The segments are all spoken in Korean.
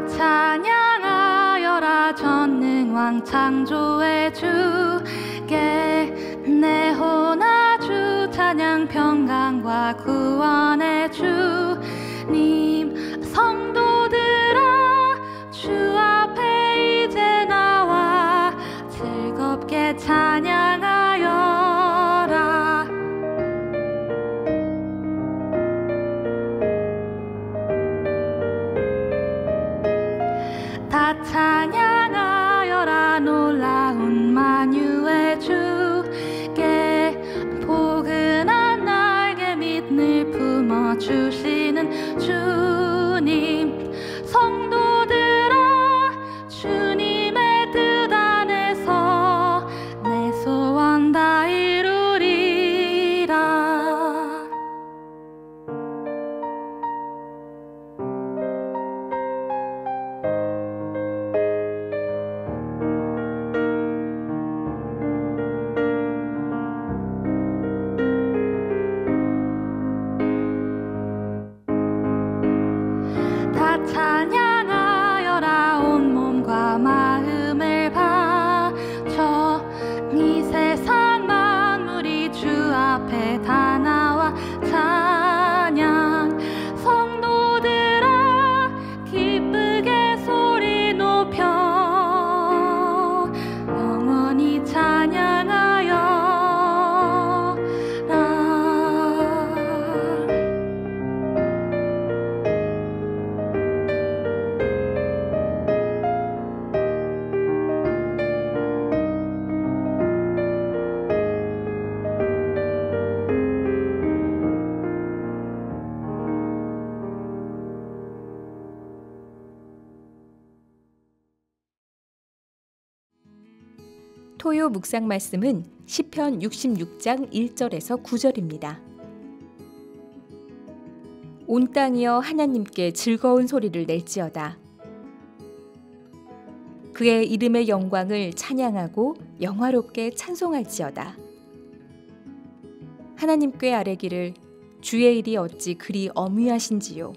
찬양하여라 전능왕 창조의 주께 내 혼아주 찬양 평강과 구원의 주님 성도들아 주 앞에 이제 나와 즐겁게 찬양하여라 다 찬양하여라 놀라운 만유의 주께 포근한 날개 밑을 품어주시는 주님 성도들아 주님의 뜻 안에서 내 소원 다 이루리라 다 찬양하여라 온몸과 마음을 바쳐 이 세상 만물이 주 앞에 다 나와 찬양 성도들아 기쁘게 소리 높여 영원히 찬양하여라 토요 묵상 말씀은 시편 66장 1절에서 9절입니다. 온 땅이여 하나님께 즐거운 소리를 낼지어다. 그의 이름의 영광을 찬양하고 영화롭게 찬송할지어다. 하나님께 아뢰기를 주의 일이 어찌 그리 어미하신지요.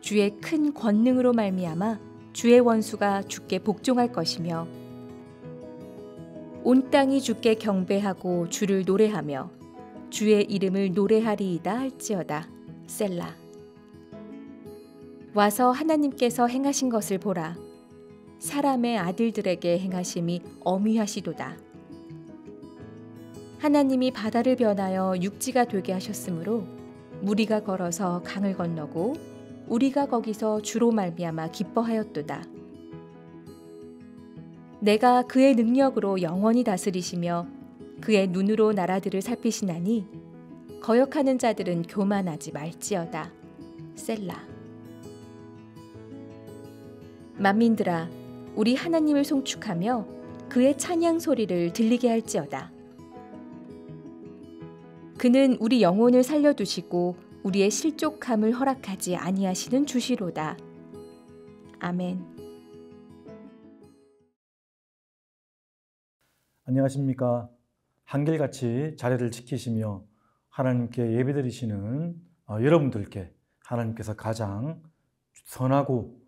주의 큰 권능으로 말미암아 주의 원수가 주께 복종할 것이며 온 땅이 주께 경배하고 주를 노래하며 주의 이름을 노래하리이다 할지어다. 셀라. 와서 하나님께서 행하신 것을 보라. 사람의 아들들에게 행하심이 어미하시도다. 하나님이 바다를 변하여 육지가 되게 하셨으므로 무리가 걸어서 강을 건너고 우리가 거기서 주로 말미암아 기뻐하였도다. 내가 그의 능력으로 영원히 다스리시며 그의 눈으로 나라들을 살피시나니 거역하는 자들은 교만하지 말지어다. 셀라. 만민들아 우리 하나님을 송축하며 그의 찬양 소리를 들리게 할지어다. 그는 우리 영혼을 살려두시고 우리의 실족함을 허락하지 아니하시는 주시로다. 아멘. 안녕하십니까. 한결같이 자리를 지키시며 하나님께 예배드리시는 여러분들께 하나님께서 가장 선하고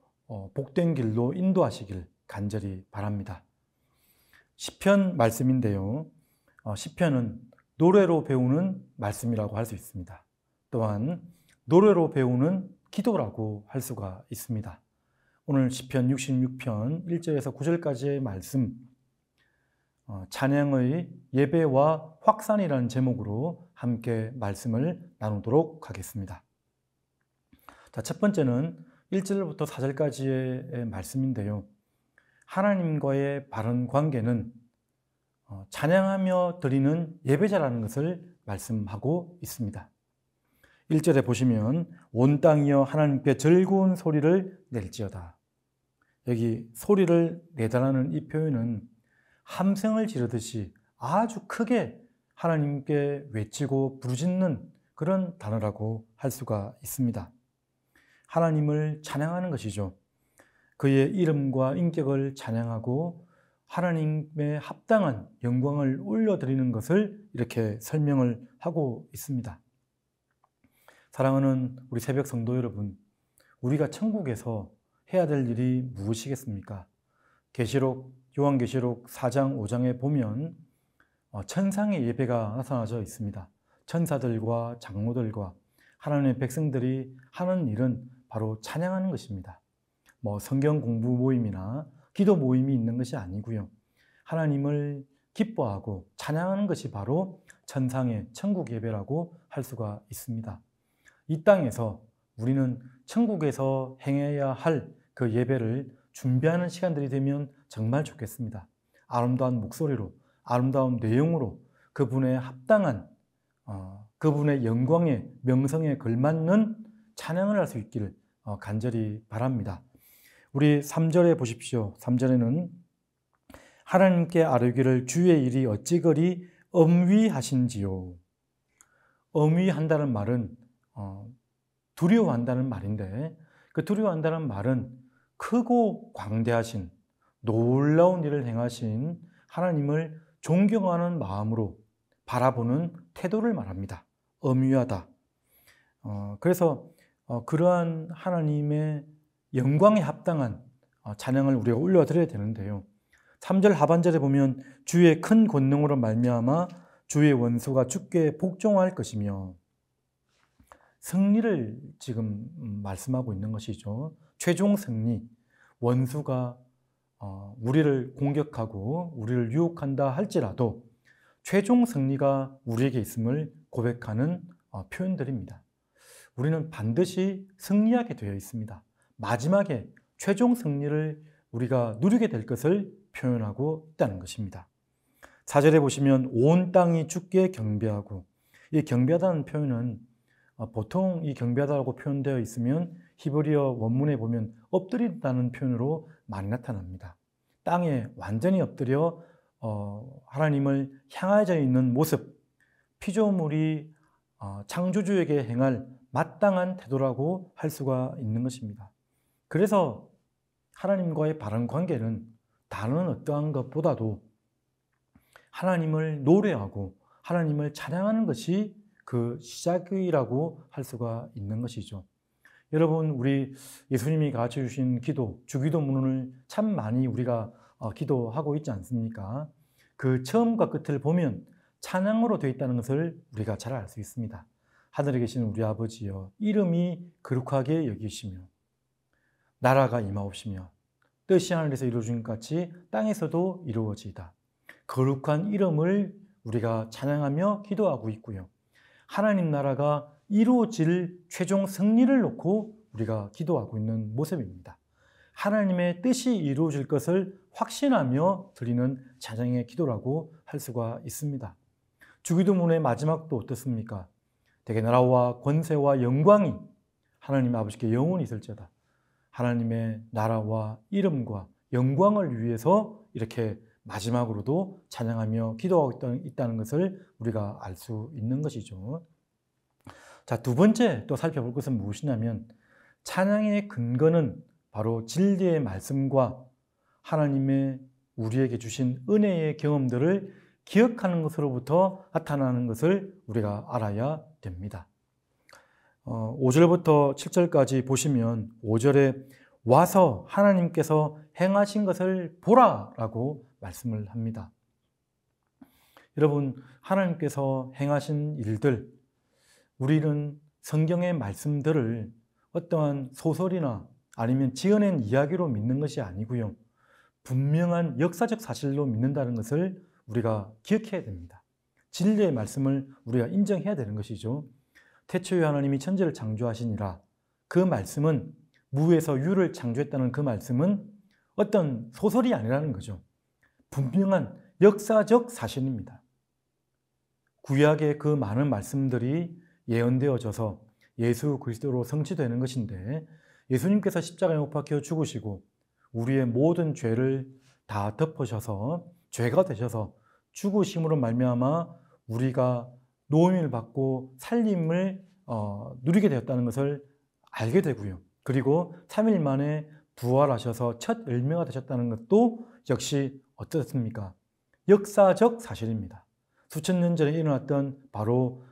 복된 길로 인도하시길 간절히 바랍니다. 시편 말씀인데요. 시편은 노래로 배우는 말씀이라고 할 수 있습니다. 또한 노래로 배우는 기도라고 할 수가 있습니다. 오늘 시편 66편 1절에서 9절까지의 말씀, 찬양의 예배와 확산이라는 제목으로 함께 말씀을 나누도록 하겠습니다. 자, 첫 번째는 1절부터 4절까지의 말씀인데요. 하나님과의 바른 관계는 찬양하며 드리는 예배자라는 것을 말씀하고 있습니다. 1절에 보시면 온 땅이여 하나님께 즐거운 소리를 낼지어다. 여기 소리를 내다라는 이 표현은 함성을 지르듯이 아주 크게 하나님께 외치고 부르짖는 그런 단어라고 할 수가 있습니다. 하나님을 찬양하는 것이죠. 그의 이름과 인격을 찬양하고 하나님의 합당한 영광을 올려드리는 것을 이렇게 설명을 하고 있습니다. 사랑하는 우리 새벽 성도 여러분, 우리가 천국에서 해야 될 일이 무엇이겠습니까? 요한계시록 4장 5장에 보면 천상의 예배가 나타나져 있습니다. 천사들과 장로들과 하나님의 백성들이 하는 일은 바로 찬양하는 것입니다. 성경 공부 모임이나 기도 모임이 있는 것이 아니고요. 하나님을 기뻐하고 찬양하는 것이 바로 천상의 천국 예배라고 할 수가 있습니다. 이 땅에서 우리는 천국에서 행해야 할 그 예배를 준비하는 시간들이 되면 정말 좋겠습니다. 아름다운 목소리로, 아름다운 내용으로 그분의 합당한 그분의 영광의 명성에 걸맞는 찬양을 할 수 있기를 간절히 바랍니다. 우리 3절에 보십시오. 3절에는 하나님께 아뢰기를 주의 일이 어찌 그리 엄위하신지요. 엄위한다는 말은 두려워한다는 말인데, 그 두려워한다는 말은 크고 광대하신 놀라운 일을 행하신 하나님을 존경하는 마음으로 바라보는 태도를 말합니다. 엄위하다. 그래서 그러한 하나님의 영광에 합당한 찬양을 우리가 올려드려야 되는데요. 3절 하반절에 보면 주의 큰 권능으로 말미암아 주의 원수가 주께 복종할 것이며, 승리를 지금 말씀하고 있는 것이죠. 최종 승리, 원수가 우리를 공격하고 우리를 유혹한다 할지라도 최종 승리가 우리에게 있음을 고백하는 표현들입니다. 우리는 반드시 승리하게 되어 있습니다. 마지막에 최종 승리를 우리가 누리게 될 것을 표현하고 있다는 것입니다. 4절에 보시면 온 땅이 주께 경배하고, 이 경배하다는 표현은 보통 이 경배하다라고 표현되어 있으면 히브리어 원문에 보면 엎드린다는 표현으로 많이 나타납니다. 땅에 완전히 엎드려 하나님을 향하여 있는 모습, 피조물이 창조주에게 행할 마땅한 태도라고 할 수가 있는 것입니다. 그래서 하나님과의 바른 관계는 다른 어떠한 것보다도 하나님을 노래하고 하나님을 찬양하는 것이 그 시작이라고 할 수가 있는 것이죠. 여러분, 우리 예수님이 가르쳐 주신 기도, 주기도문을 참 많이 우리가 기도하고 있지 않습니까? 그 처음과 끝을 보면 찬양으로 되어 있다는 것을 우리가 잘 알 수 있습니다. 하늘에 계신 우리 아버지여, 이름이 거룩하게 여기시며 나라가 임하옵시며 뜻이 하늘에서 이루어진 것 같이 땅에서도 이루어지이다. 거룩한 이름을 우리가 찬양하며 기도하고 있고요. 하나님 나라가 이루어질 최종 승리를 놓고 우리가 기도하고 있는 모습입니다. 하나님의 뜻이 이루어질 것을 확신하며 드리는 찬양의 기도라고 할 수가 있습니다. 주기도문의 마지막도 어떻습니까? 대개 나라와 권세와 영광이 하나님 아버지께 영원히 있을지어다. 하나님의 나라와 이름과 영광을 위해서 이렇게 마지막으로도 찬양하며 기도하고 있다는 것을 우리가 알 수 있는 것이죠. 자, 두 번째 또 살펴볼 것은 무엇이냐면, 찬양의 근거는 바로 진리의 말씀과 하나님의 우리에게 주신 은혜의 경험들을 기억하는 것으로부터 나타나는 것을 우리가 알아야 됩니다. 5절부터 7절까지 보시면 5절에 와서 하나님께서 행하신 것을 보라라고 말씀을 합니다. 여러분, 하나님께서 행하신 일들, 우리는 성경의 말씀들을 어떠한 소설이나 아니면 지어낸 이야기로 믿는 것이 아니고요. 분명한 역사적 사실로 믿는다는 것을 우리가 기억해야 됩니다. 진리의 말씀을 우리가 인정해야 되는 것이죠. 태초에 하나님이 천지를 창조하시니라. 그 말씀은 무에서 유를 창조했다는 그 말씀은 어떤 소설이 아니라는 거죠. 분명한 역사적 사실입니다. 구약의 그 많은 말씀들이 예언되어져서 예수 그리스도로 성취되는 것인데, 예수님께서 십자가에 못 박혀 죽으시고 우리의 모든 죄를 다 덮으셔서 죄가 되셔서 죽으심으로 말미암아 우리가 노임을 받고 살림을 누리게 되었다는 것을 알게 되고요. 그리고 3일 만에 부활하셔서 첫 열매가 되셨다는 것도 역시 어떻습니까? 역사적 사실입니다. 수천 년 전에 일어났던 바로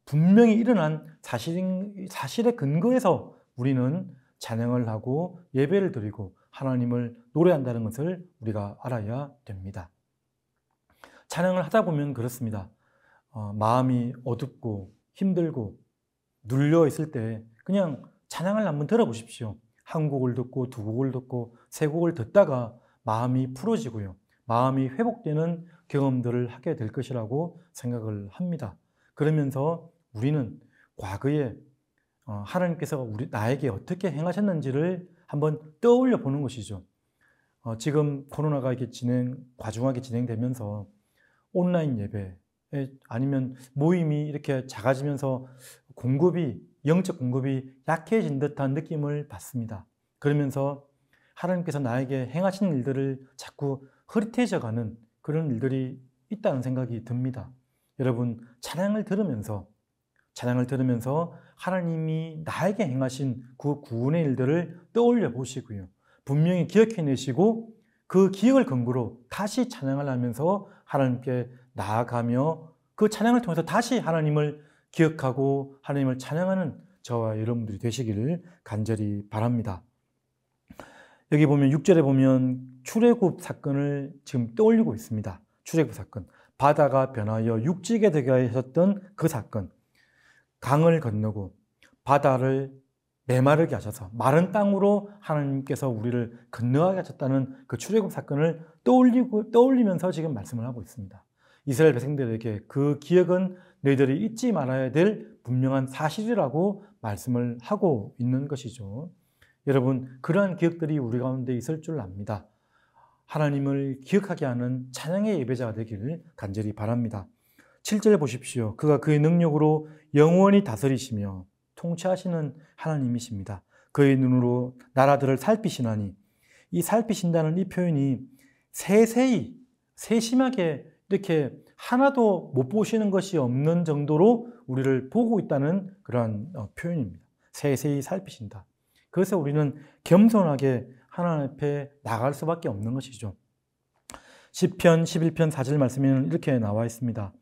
분명히 일어난 사실의 근거에서 우리는 찬양을 하고 예배를 드리고 하나님을 노래한다는 것을 우리가 알아야 됩니다. 찬양을 하다 보면 그렇습니다. 마음이 어둡고 힘들고 눌려 있을 때 그냥 찬양을 한번 들어보십시오. 한 곡을 듣고 두 곡을 듣고 세 곡을 듣다가 마음이 풀어지고요. 마음이 회복되는 경험들을 하게 될 것이라고 생각을 합니다. 그러면서 우리는 과거에 하나님께서 나에게 어떻게 행하셨는지를 한번 떠올려 보는 것이죠. 지금 코로나가 이렇게 과중하게 진행되면서 온라인 예배 아니면 모임이 이렇게 작아지면서 영적 공급이 약해진 듯한 느낌을 받습니다. 그러면서 하나님께서 나에게 행하신 일들을 자꾸 흐릿해져가는 그런 일들이 있다는 생각이 듭니다. 여러분, 찬양을 들으면서 하나님이 나에게 행하신 그 구원의 일들을 떠올려 보시고요. 분명히 기억해내시고 그 기억을 근거로 다시 찬양을 하면서 하나님께 나아가며 그 찬양을 통해서 다시 하나님을 기억하고 하나님을 찬양하는 저와 여러분들이 되시기를 간절히 바랍니다. 여기 보면 6절에 보면 출애굽 사건을 지금 떠올리고 있습니다. 출애굽 사건. 바다가 변하여 육지게 되게 하셨던 그 사건. 강을 건너고 바다를 메마르게 하셔서 마른 땅으로 하나님께서 우리를 건너가게 하셨다는 그 출애굽 사건을 떠올리면서 지금 말씀을 하고 있습니다. 이스라엘 백성들에게 그 기억은 너희들이 잊지 말아야 될 분명한 사실이라고 말씀을 하고 있는 것이죠. 여러분, 그러한 기억들이 우리 가운데 있을 줄 압니다. 하나님을 기억하게 하는 찬양의 예배자가 되기를 간절히 바랍니다. 7절 보십시오. 그가 그의 능력으로 영원히 다스리시며 통치하시는 하나님이십니다. 그의 눈으로 나라들을 살피시나니, 이 살피신다는 이 표현이 세세히 세심하게 이렇게 하나도 못 보시는 것이 없는 정도로 우리를 보고 있다는 그러한 표현입니다. 세세히 살피신다. 그래서 우리는 겸손하게 하나님 앞에 나갈 수밖에 없는 것이죠. 시편 11편 4절 말씀에는 이렇게 나와 있습니다.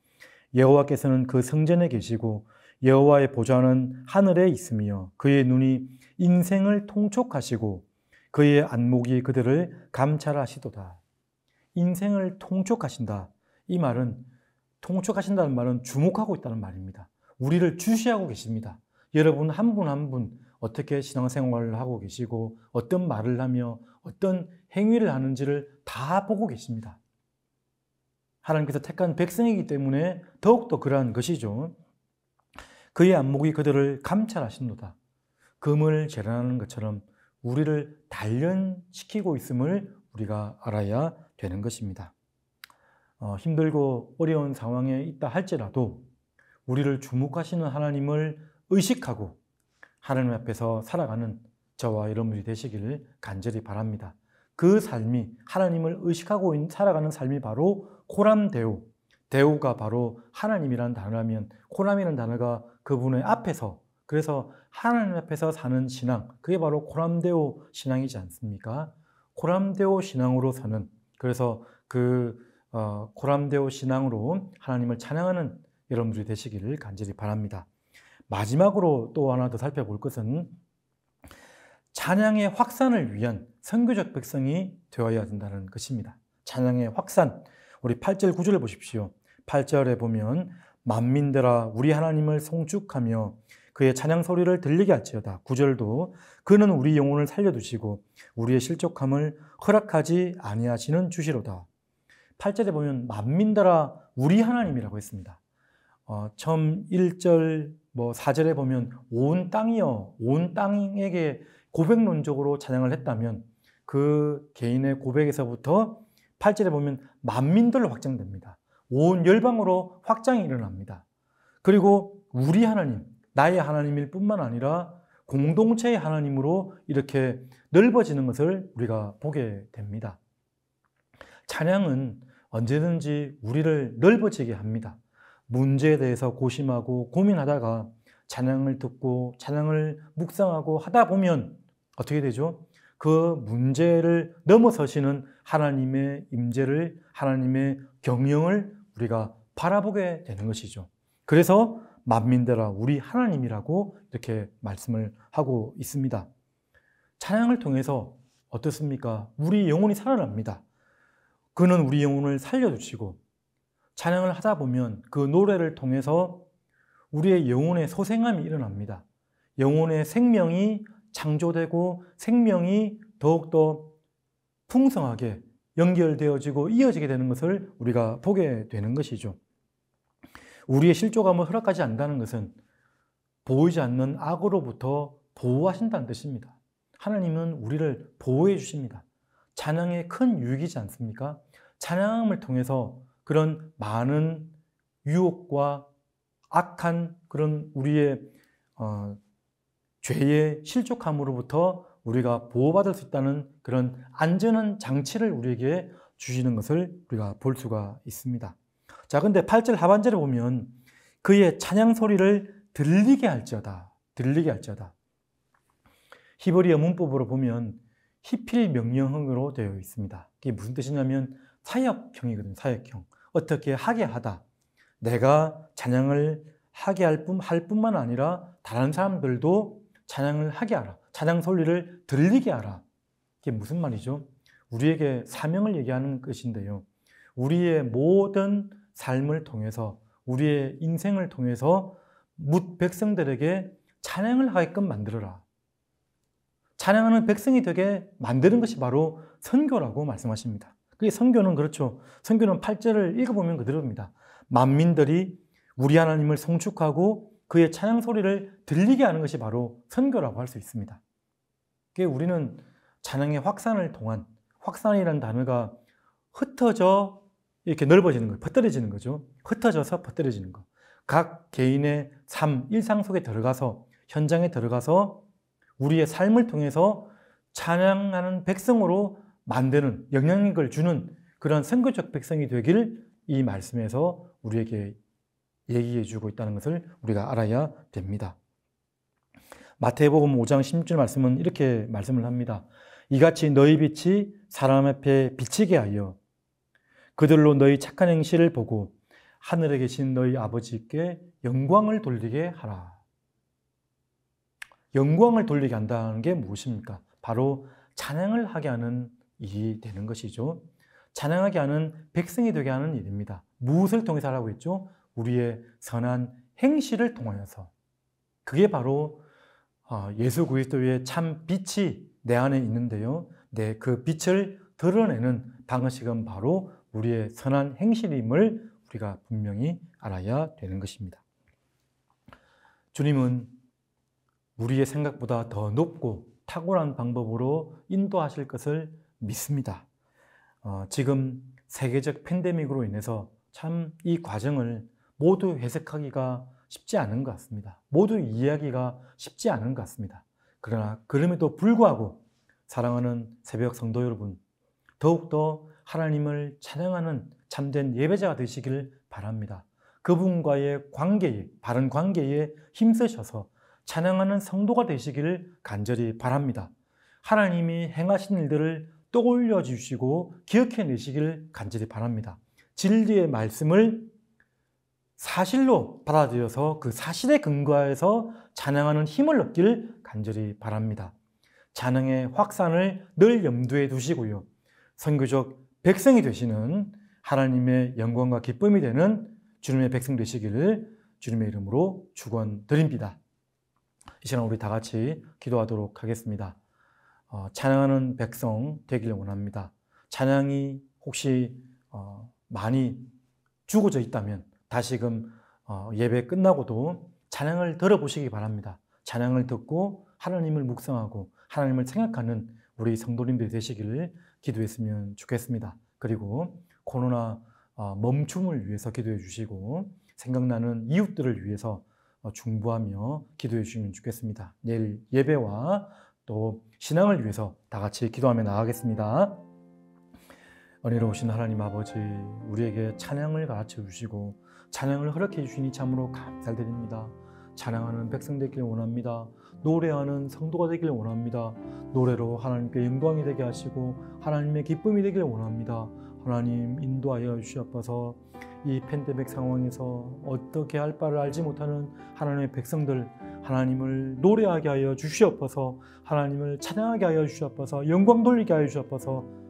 여호와께서는 그 성전에 계시고 여호와의 보좌는 하늘에 있으며 그의 눈이 인생을 통촉하시고 그의 안목이 그들을 감찰하시도다. 인생을 통촉하신다. 이 말은, 통촉하신다는 말은 주목하고 있다는 말입니다. 우리를 주시하고 계십니다. 여러분 한 분 한 분 어떻게 신앙생활을 하고 계시고 어떤 말을 하며 어떤 행위를 하는지를 다 보고 계십니다. 하나님께서 택한 백성이기 때문에 더욱더 그러한 것이죠. 그의 안목이 그들을 감찰하시노다. 금을 재련하는 것처럼 우리를 단련시키고 있음을 우리가 알아야 되는 것입니다. 힘들고 어려운 상황에 있다 할지라도 우리를 주목하시는 하나님을 의식하고 하나님 앞에서 살아가는 저와 여러분들이 되시기를 간절히 바랍니다. 그 삶이, 하나님을 의식하고 살아가는 삶이 바로 코람데오, 데오가 바로 하나님이라는 단어라면 코람이라는 단어가 그분의 앞에서, 그래서 하나님 앞에서 사는 신앙, 그게 바로 코람데오 신앙이지 않습니까? 코람데오 신앙으로 사는, 그래서 코람데오 신앙으로 하나님을 찬양하는 여러분들이 되시기를 간절히 바랍니다. 마지막으로 또 하나 더 살펴볼 것은 찬양의 확산을 위한 선교적 백성이 되어야 된다는 것입니다. 찬양의 확산. 우리 8절 9절을 보십시오. 8절에 보면 만민들아 우리 하나님을 송축하며 그의 찬양 소리를 들리게 할지어다. 9절도 그는 우리 영혼을 살려두시고 우리의 실족함을 허락하지 아니하시는 주시로다. 8절에 보면 만민들아 우리 하나님이라고 했습니다. 처음 1절 4절에 보면 온 땅이여, 온 땅에게 고백론적으로 찬양을 했다면 그 개인의 고백에서부터 8절에 보면 만민들로 확장됩니다. 온 열방으로 확장이 일어납니다. 그리고 우리 하나님, 나의 하나님일 뿐만 아니라 공동체의 하나님으로 이렇게 넓어지는 것을 우리가 보게 됩니다. 찬양은 언제든지 우리를 넓어지게 합니다. 문제에 대해서 고심하고 고민하다가 찬양을 듣고 찬양을 묵상하고 하다 보면 어떻게 되죠? 그 문제를 넘어서시는 하나님의 임재를, 하나님의 경영을 우리가 바라보게 되는 것이죠. 그래서 만민들아 우리 하나님이라고 이렇게 말씀을 하고 있습니다. 찬양을 통해서 어떻습니까? 우리 영혼이 살아납니다. 그는 우리 영혼을 살려주시고 찬양을 하다 보면 그 노래를 통해서 우리의 영혼의 소생함이 일어납니다. 영혼의 생명이 창조되고 생명이 더욱더 풍성하게 연결되어지고 이어지게 되는 것을 우리가 보게 되는 것이죠. 우리의 실족함을 허락하지 않는다는 것은 보이지 않는 악으로부터 보호하신다는 뜻입니다. 하나님은 우리를 보호해 주십니다. 찬양의 큰 유익이지 않습니까? 찬양함을 통해서 그런 많은 유혹과 악한 그런 우리의 죄의 실족함으로부터 우리가 보호받을 수 있다는 그런 안전한 장치를 우리에게 주시는 것을 우리가 볼 수가 있습니다. 자, 근데 8절 하반절에 보면 그의 찬양 소리를 들리게 할지어다. 히브리어 문법으로 보면 히필 명령형으로 되어 있습니다. 이게 무슨 뜻이냐면 사역형이거든요. 사역형. 어떻게 하게 하다. 내가 찬양을 하게 할 뿐만 아니라 다른 사람들도 찬양을 하게 하라. 찬양 소리를 들리게 하라. 이게 무슨 말이죠? 우리에게 사명을 얘기하는 것인데요. 우리의 모든 삶을 통해서 우리의 인생을 통해서 뭇 백성들에게 찬양을 하게끔 만들어라. 찬양하는 백성이 되게 만드는 것이 바로 선교라고 말씀하십니다. 그게 선교는 그렇죠. 선교는 8절을 읽어보면 그대로입니다. 만민들이 우리 하나님을 송축하고 그의 찬양 소리를 들리게 하는 것이 바로 선교라고 할 수 있습니다. 우리는 찬양의 확산을 통한, 확산이라는 단어가 흩어져 이렇게 넓어지는 거예요. 퍼뜨려지는 거죠. 흩어져서 퍼뜨려지는 거. 각 개인의 삶, 일상 속에 들어가서, 현장에 들어가서 우리의 삶을 통해서 찬양하는 백성으로 만드는, 영향력을 주는 그런 선교적 백성이 되길 이 말씀에서 우리에게 얘기해 주고 있다는 것을 우리가 알아야 됩니다. 마태복음 5장 16절 말씀은 이렇게 말씀을 합니다. 이같이 너희 빛이 사람 앞에 비치게 하여 그들로 너희 착한 행실을 보고 하늘에 계신 너희 아버지께 영광을 돌리게 하라. 영광을 돌리게 한다는 게 무엇입니까? 바로 찬양을 하게 하는 일이 되는 것이죠. 찬양하게 하는 백성이 되게 하는 일입니다. 무엇을 통해서 하라고 했죠? 우리의 선한 행실을 통하여서. 그게 바로 예수 그리스도의 참 빛이 내 안에 있는데요. 그 빛을 드러내는 방식은 바로 우리의 선한 행실임을 우리가 분명히 알아야 되는 것입니다. 주님은 우리의 생각보다 더 높고 탁월한 방법으로 인도하실 것을 믿습니다. 지금 세계적 팬데믹으로 인해서 참 이 과정을 모두 해석하기가 쉽지 않은 것 같습니다. 모두 이해하기가 쉽지 않은 것 같습니다. 그러나 그럼에도 불구하고 사랑하는 새벽 성도 여러분, 더욱더 하나님을 찬양하는 참된 예배자가 되시길 바랍니다. 그분과의 관계에, 바른 관계에 힘쓰셔서 찬양하는 성도가 되시기를 간절히 바랍니다. 하나님이 행하신 일들을 떠올려 주시고 기억해내시기를 간절히 바랍니다. 진리의 말씀을 사실로 받아들여서 그 사실에 근거해서 찬양하는 힘을 얻기를 간절히 바랍니다. 찬양의 확산을 늘 염두에 두시고요. 선교적 백성이 되시는 하나님의 영광과 기쁨이 되는 주님의 백성 되시기를 주님의 이름으로 축원드립니다. 이 시간 우리 다 같이 기도하도록 하겠습니다. 찬양하는 백성 되기를 원합니다. 찬양이 혹시 많이 죽어져 있다면 다시금 예배 끝나고도 찬양을 들어보시기 바랍니다. 찬양을 듣고 하나님을 묵상하고 하나님을 생각하는 우리 성도님들이 되시기를 기도했으면 좋겠습니다. 그리고 코로나 멈춤을 위해서 기도해 주시고 생각나는 이웃들을 위해서 중보하며 기도해 주시면 좋겠습니다. 내일 예배와 또 신앙을 위해서 다 같이 기도하며 나가겠습니다. 은혜로우신 하나님 아버지, 우리에게 찬양을 가르쳐 주시고 찬양을 허락해 주시니 참으로 감사드립니다. 찬양하는 백성 되기를 원합니다. 노래하는 성도가 되기를 원합니다. 노래로 하나님께 영광이 되게 하시고 하나님의 기쁨이 되기를 원합니다. 하나님 인도하여 주시옵소서. 이 팬데믹 상황에서 어떻게 할 바를 알지 못하는 하나님의 백성들, 하나님을 노래하게 하여 주시옵소서. 하나님을 찬양하게 하여 주시옵소서. 영광 돌리게 하여 주시옵소서.